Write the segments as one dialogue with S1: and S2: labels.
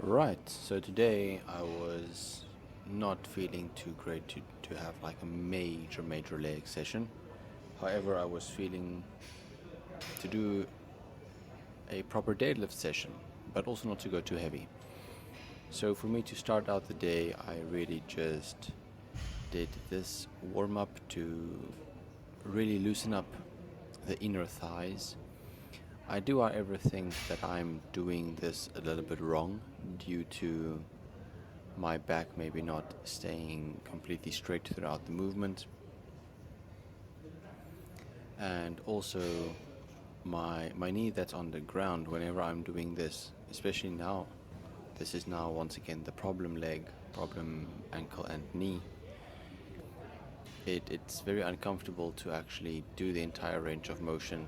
S1: Right, so today I was not feeling too great to have like a major leg session. However, I was feeling to do a proper deadlift session, but also not to go too heavy. So for me to start out the day, I really just did this warm up to really loosen up the inner thighs. I do, however, think that I'm doing this a little bit wrong due to my back maybe not staying completely straight throughout the movement, and also my knee that's on the ground whenever I'm doing this, especially now. This is now once again the problem leg, problem ankle and knee. It's very uncomfortable to actually do the entire range of motion.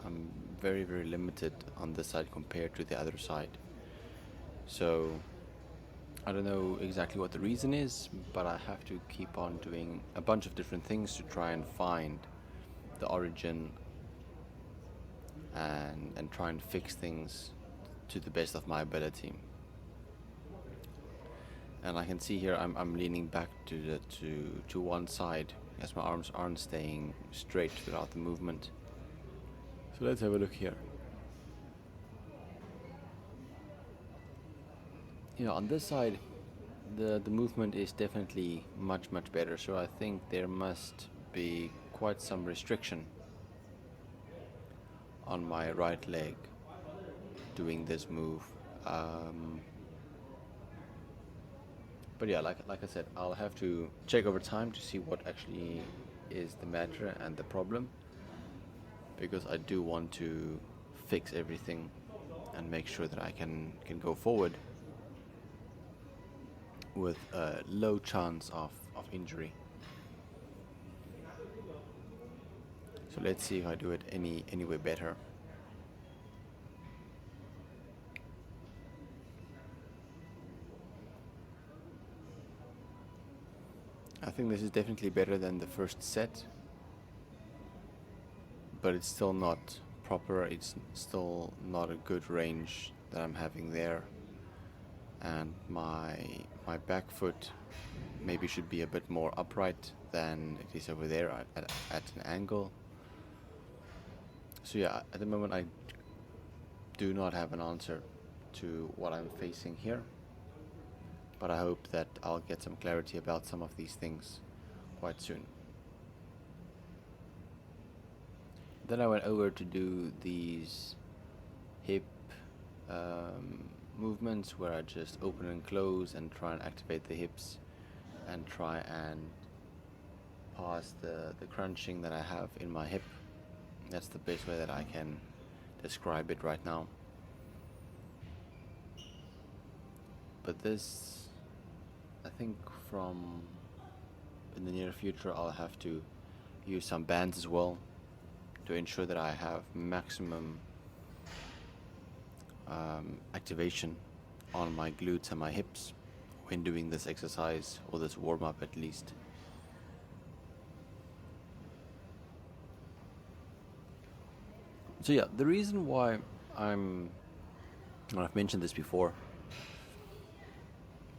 S1: I'm very limited on this side compared to the other side. So I don't know exactly what the reason is, but I have to keep on doing a bunch of different things to try and find the origin and try and fix things to the best of my ability. And I can see here I'm leaning back to one side as my arms aren't staying straight throughout the movement. So let's have a look here. On this side, the movement is definitely much better. So I think there must be quite some restriction on my right leg doing this move. But yeah, like I said, I'll have to check over time to see what actually is the matter and the problem, because I do want to fix everything and make sure that I can go forward with a low chance of injury. So let's see if I do it any way better. I think this is definitely better than the first set, but it's still not proper. It's still not a good range that I'm having there, and my back foot maybe should be a bit more upright than it is over there at an angle. So yeah, at the moment I do not have an answer to what I'm facing here, but I hope that I'll get some clarity about some of these things quite soon. Then I went over to do these hip movements where I just open and close and try and activate the hips and try and pass the crunching that I have in my hip. That's the best way that I can describe it right now. But this, I think from in the near future I'll have to use some bands as well to ensure that I have maximum activation on my glutes and my hips when doing this exercise, or this warm-up at least. So yeah, the reason why and I've mentioned this before,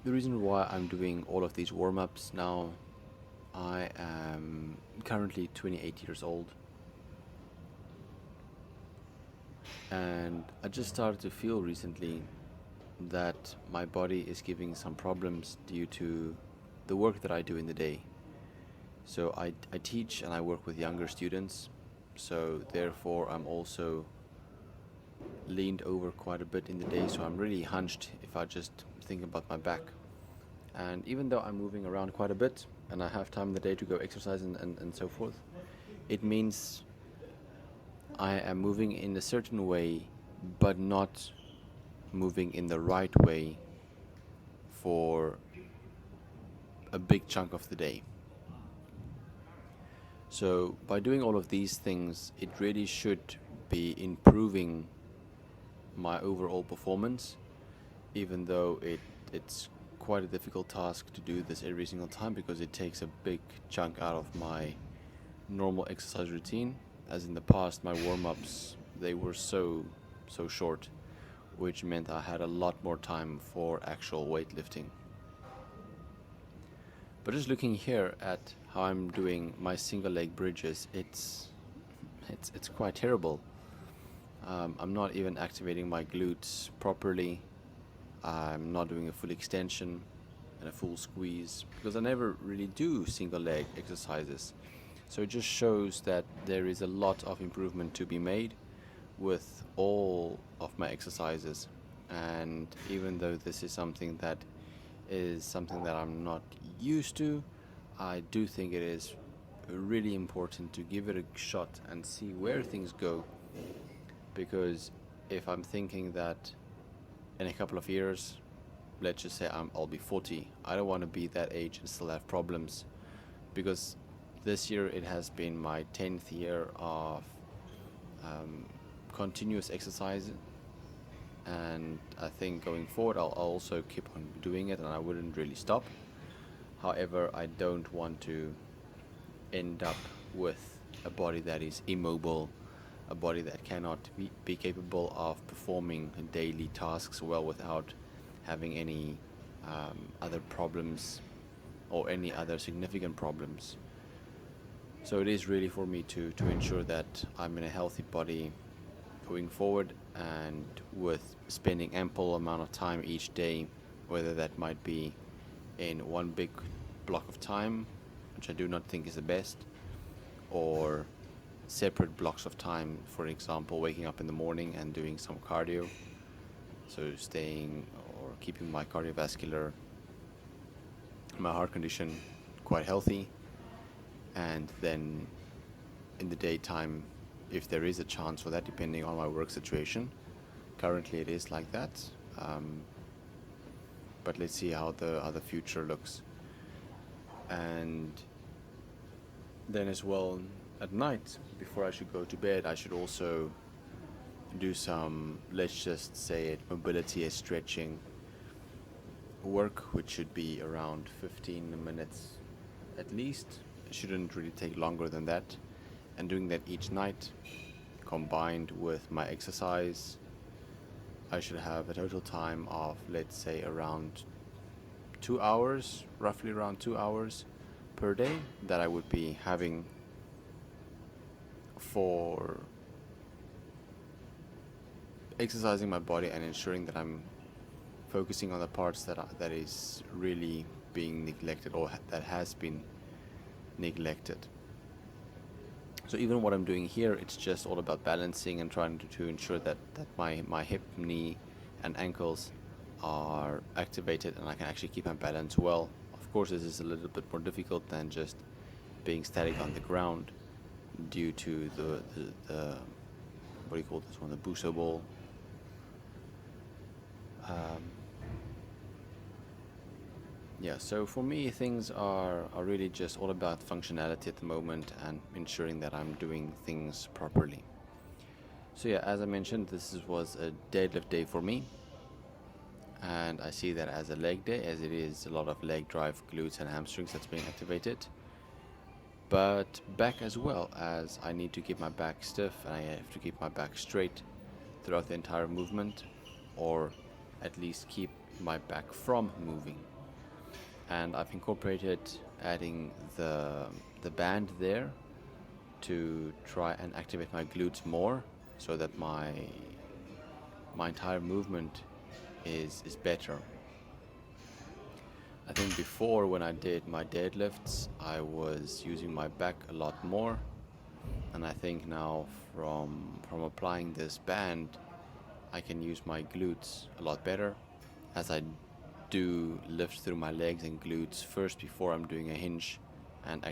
S1: the reason why I'm doing all of these warm-ups now, I am currently 28 years old, and I just started to feel recently that my body is giving some problems due to the work that I do in the day. So I teach and I work with younger students, so therefore I'm also leaned over quite a bit in the day, so I'm really hunched if I just think about my back. And even though I'm moving around quite a bit and I have time in the day to go exercise and so forth, it means I am moving in a certain way, but not moving in the right way for a big chunk of the day. So by doing all of these things, it really should be improving my overall performance, even though it's quite a difficult task to do this every single time, because it takes a big chunk out of my normal exercise routine. As in the past, my warm-ups, they were so short, which meant I had a lot more time for actual weightlifting. But just looking here at how I'm doing my single leg bridges, it's quite terrible. I'm not even activating my glutes properly. I'm not doing a full extension and a full squeeze because I never really do single leg exercises. So it just shows that there is a lot of improvement to be made with all of my exercises. And even though this is something that I'm not used to, I do think it is really important to give it a shot and see where things go. Because if I'm thinking that in a couple of years, let's just say I'll be 40, I don't want to be that age and still have problems. Because this year it has been my 10th year of continuous exercise, and I think going forward I'll also keep on doing it and I wouldn't really stop. However, I don't want to end up with a body that is immobile, a body that cannot be capable of performing daily tasks well without having any other problems or any other significant problems. So it is really for me to ensure that I'm in a healthy body going forward, and with spending ample amount of time each day, whether that might be in one big block of time, which I do not think is the best, or separate blocks of time, for example waking up in the morning and doing some cardio, so staying or keeping my cardiovascular, my heart condition quite healthy, and then in the daytime, if there is a chance for that, depending on my work situation. Currently it is like that, but let's see how the future looks. And then as well, at night, before I should go to bed, I should also do some, let's just say it, mobility and stretching work, which should be around 15 minutes at least. It shouldn't really take longer than that. And doing that each night, combined with my exercise, I should have a total time of, let's say, around 2 hours, roughly around 2 hours per day, that I would be having for exercising my body and ensuring that I'm focusing on the parts that is really being neglected, or that has been neglected. So even what I'm doing here, it's just all about balancing and trying to ensure that my hip, knee and ankles are activated and I can actually keep my balance well. Of course, this is a little bit more difficult than just being static on the ground due to the what do you call this one, the Buso ball. Yeah, so for me things are really just all about functionality at the moment and ensuring that I'm doing things properly. So yeah, as I mentioned, this was a deadlift day for me, and I see that as a leg day, as it is a lot of leg drive, glutes and hamstrings that's being activated, but back as well, as I need to keep my back stiff and I have to keep my back straight throughout the entire movement, or at least keep my back from moving. And I've incorporated adding the band there to try and activate my glutes more, so that my entire movement is better. I think before, when I did my deadlifts, I was using my back a lot more, and I think now from applying this band, I can use my glutes a lot better, as I do lift through my legs and glutes first before I'm doing a hinge and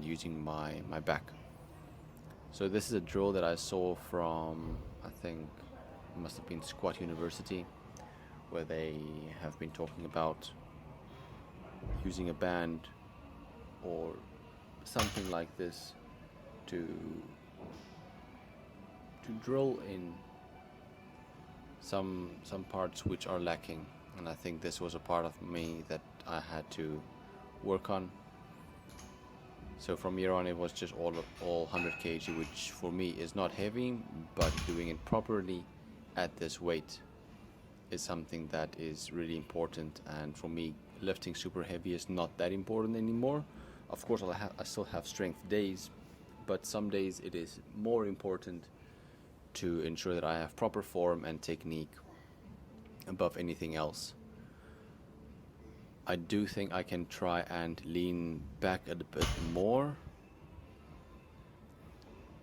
S1: using my back. So this is a drill that I saw from, I think it must have been Squat University, where they have been talking about using a band or something like this to drill in some parts which are lacking. And I think this was a part of me that I had to work on. So from here on, it was just all 100 kg, which for me is not heavy, but doing it properly at this weight is something that is really important, and for me lifting super heavy is not that important anymore. Of course I still have strength days, but some days it is more important to ensure that I have proper form and technique above anything else. I do think I can try and lean back a bit more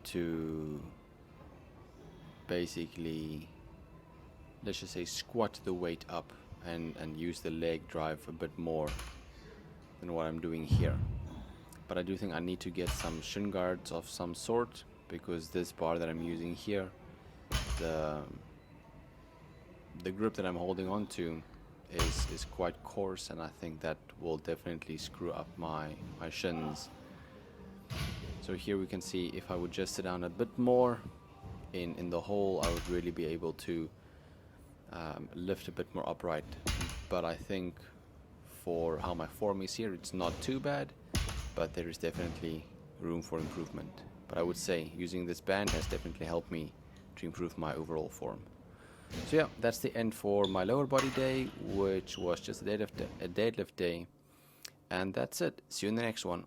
S1: to basically, let's just say, squat the weight up and use the leg drive a bit more than what I'm doing here. But I do think I need to get some shin guards of some sort, because this bar that I'm using here, the grip that I'm holding on to is quite coarse, and I think that will definitely screw up my shins. So here we can see if I would just sit down a bit more in the hole, I would really be able to lift a bit more upright. But I think for how my form is here, it's not too bad, but there is definitely room for improvement. But I would say using this band has definitely helped me to improve my overall form. So yeah, that's the end for my lower body day, which was just a deadlift day. And that's it. See you in the next one.